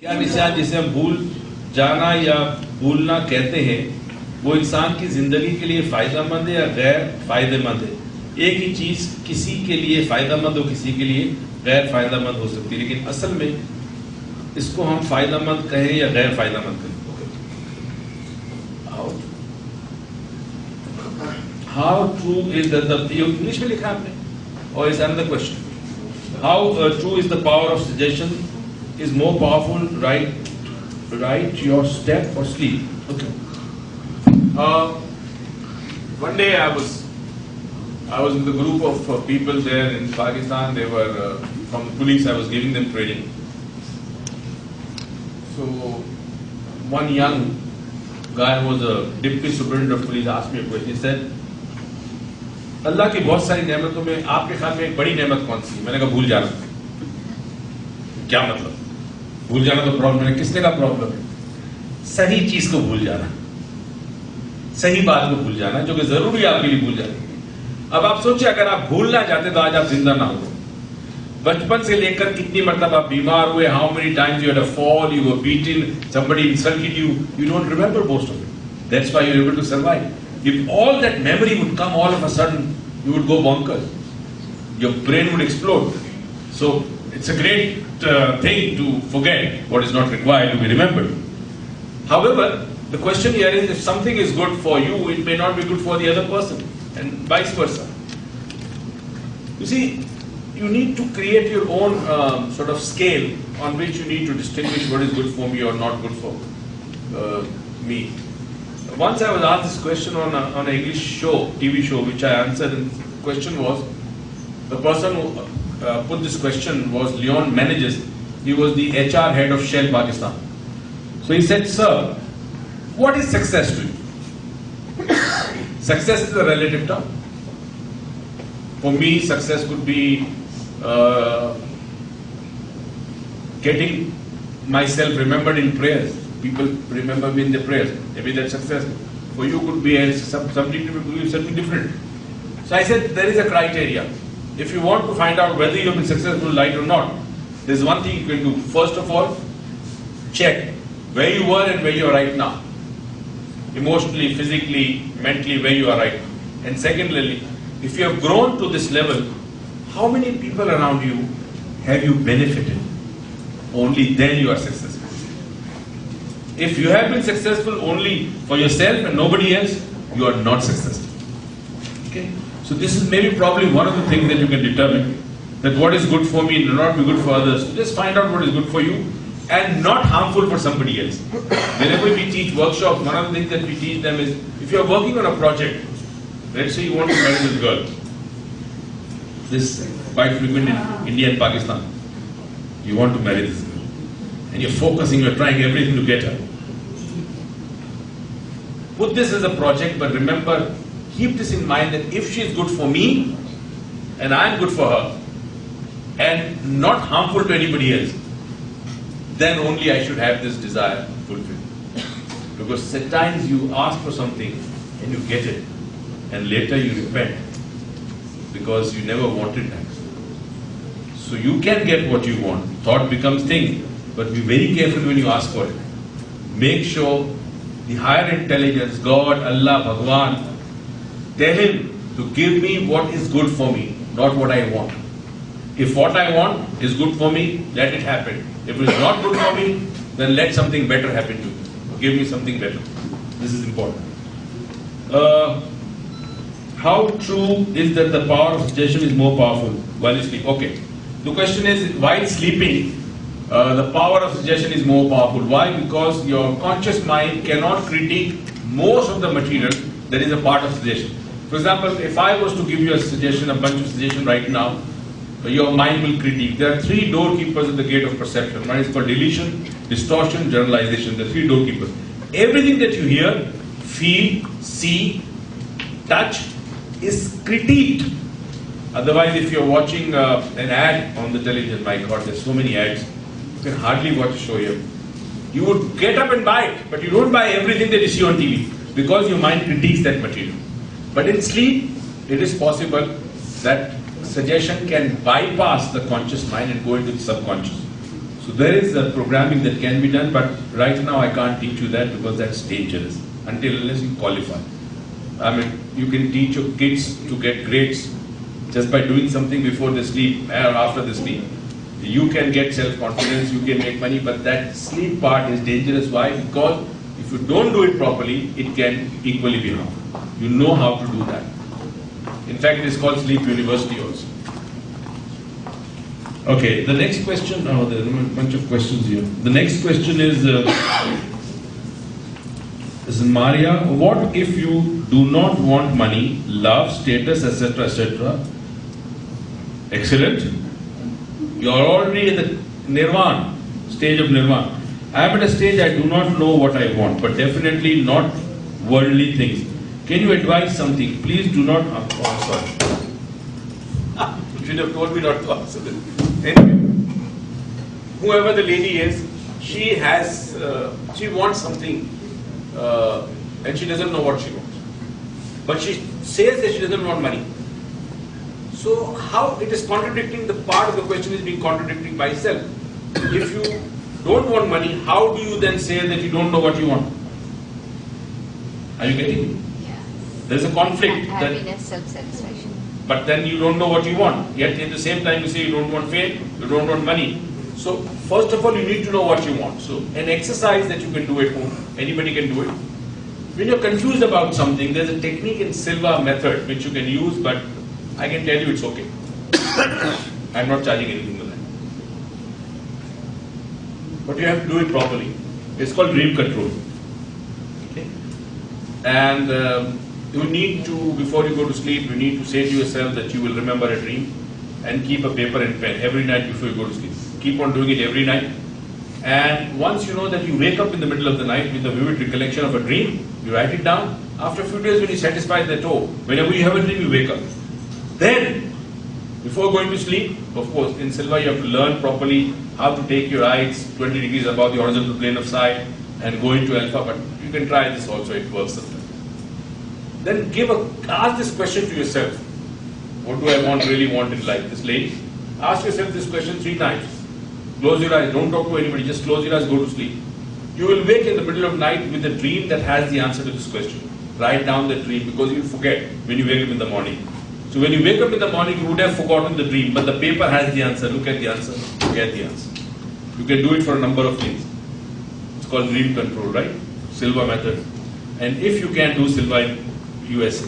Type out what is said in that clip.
क्या निशान जिसे हम भूल जाना या भूलना कहते हैं वो इंसान की जिंदगी के लिए फायदेमंद है या गैर फायदेमंद है। एक ही चीज किसी के लिए फायदेमंद हो, किसी के लिए गैर फायदेमंद हो सकती है, लेकिन असल में इसको हम फायदेमंद कहें या गैर फायदेमंद कहें। How true is the English में लिखा आपने, और is another question, how true is the power of suggestion is more powerful, right your step or sleep. Okay. One day I was with a group of people there in Pakistan. They were from the police. I was giving them training. So one young guy who was a deputy superintendent of police asked me a question. He said, अल्लाह की बहुत सारी नेमतों में आपके ख्याल में एक बड़ी नेमत कौन सी? मैंने कहा भूल जाना। क्या मतलब? भूल जाना तो प्रॉब्लम है। किसने का प्रॉब्लम है? सही चीज को भूल जाना, सही बात को भूल जाना जो कि जरूरी आपके लिए भूल जाती। अब आप सोचिए, अगर आप भूलना चाहते तो आज आप जिंदा ना हो। बचपन से लेकर कितनी मरतबा आप बीमार हुए, how many times you had a fall, you were beaten, somebody insulted you, you don't remember most of it. That's why you are able to survive. If all that memory would come all of a sudden, you would go bonkers. Your brain would explode. So it's a great thing to forget what is not required to be remembered. However, the question here is, if something is good for you, it may not be good for the other person, and vice versa. You see, you need to create your own sort of scale on which you need to distinguish what is good for me or not good for me. Once I was asked this question on an English show, TV show, which I answered, and the question was, the person who put this question was Leon Meneges. He was the HR head of Shell Pakistan. So he said, sir, what is success to you? Success is a relative term. For me, success could be getting myself remembered in prayers. People remember me in their prayers. Maybe that's success. For you could be something different. So I said there is a criteria. If you want to find out whether you have been successful in life or not, there's one thing you can do. First of all, check where you were and where you are right now. Emotionally, physically, mentally, where you are right now. And secondly, if you have grown to this level, how many people around you have you benefited? Only then you are successful. If you have been successful only for yourself and nobody else, you are not successful. Okay? So this is maybe probably one of the things that you can determine, that what is good for me will not be good for others. So just find out what is good for you and not harmful for somebody else. Whenever we teach workshops, one of the things that we teach them is, if you are working on a project, let's say you want to marry this girl. This is quite frequent in India and Pakistan. You want to marry this girl. And you're focusing, you're trying everything to get her. Put this as a project, but remember, keep this in mind, that if she is good for me and I am good for her and not harmful to anybody else, then only I should have this desire fulfilled. Because at times you ask for something and you get it, and later you repent because you never wanted that. So you can get what you want. Thought becomes thing. But be very careful when you ask for it. Make sure the higher intelligence, God, Allah, Bhagwan, tell him to give me what is good for me, not what I want. If what I want is good for me, let it happen. If it is not good for me, then let something better happen to me. Give me something better. This is important. How true is that the power of suggestion is more powerful while you sleep? Okay. The question is, while sleeping, the power of suggestion is more powerful. Why? Because your conscious mind cannot critique most of the material that is a part of suggestion. For example, if I was to give you a suggestion, a bunch of suggestion right now, your mind will critique. There are three doorkeepers at the gate of perception. One is called deletion, distortion, generalization. The three doorkeepers. Everything that you hear, feel, see, touch is critiqued. Otherwise, if you're watching an ad on the television, my God, there's so many ads. You can hardly watch a show here. You would get up and buy it, but you don't buy everything that you see on TV because your mind critiques that material. But in sleep, it is possible that suggestion can bypass the conscious mind and go into the subconscious. So there is a programming that can be done, but right now I can't teach you that because that's dangerous unless you qualify. I mean, you can teach your kids to get grades just by doing something before they sleep or after they sleep. You can get self-confidence, you can make money, but that sleep part is dangerous. Why? Because if you don't do it properly, it can equally be harmful. You know how to do that. In fact, it is called Sleep University also. Okay, the next question, oh, there are a bunch of questions here. The next question is Maria, what if you do not want money, love, status, etc., etc.? Excellent. You are already at the nirvana, stage of nirvana. I am at a stage I do not know what I want, but definitely not worldly things. Can you advise something? Please do not... sorry. You should have told me not to answer this. Anyway, whoever the lady is, she has, she wants something and she doesn't know what she wants. But she says that she doesn't want money. So how it is contradicting, the part of the question is being contradicting by itself. If you don't want money, how do you then say that you don't know what you want? Are you getting me? Yeah. There's a conflict. Happiness, self-satisfaction. But then you don't know what you want. Yet at the same time you say you don't want fame, you don't want money. So first of all you need to know what you want. So an exercise that you can do at home, anybody can do it. When you're confused about something, there's a technique in Silva method which you can use, but I can tell you it's okay. I'm not charging anything for that. But you have to do it properly. It's called dream control. Okay? And you need to, before you go to sleep, you need to say to yourself that you will remember a dream and keep a paper and pen every night before you go to sleep. Keep on doing it every night. And once you know that you wake up in the middle of the night with a vivid recollection of a dream, you write it down. After a few days when you satisfy that, oh, whenever you have a dream, you wake up. Then, before going to sleep, of course, in Silva you have to learn properly how to take your eyes 20 degrees above the horizontal plane of sight and go into alpha, but you can try this also, it works sometimes. Then ask this question to yourself. What do I really want in life? This lady, ask yourself this question 3 times. Close your eyes, don't talk to anybody, just close your eyes, go to sleep. You will wake in the middle of night with a dream that has the answer to this question. Write down the dream because you forget when you wake up in the morning. So when you wake up in the morning, you would have forgotten the dream, but the paper has the answer. Look at the answer, get the answer. You can do it for a number of things. It's called dream control, right? Silva method. And if you can do Silva in USA.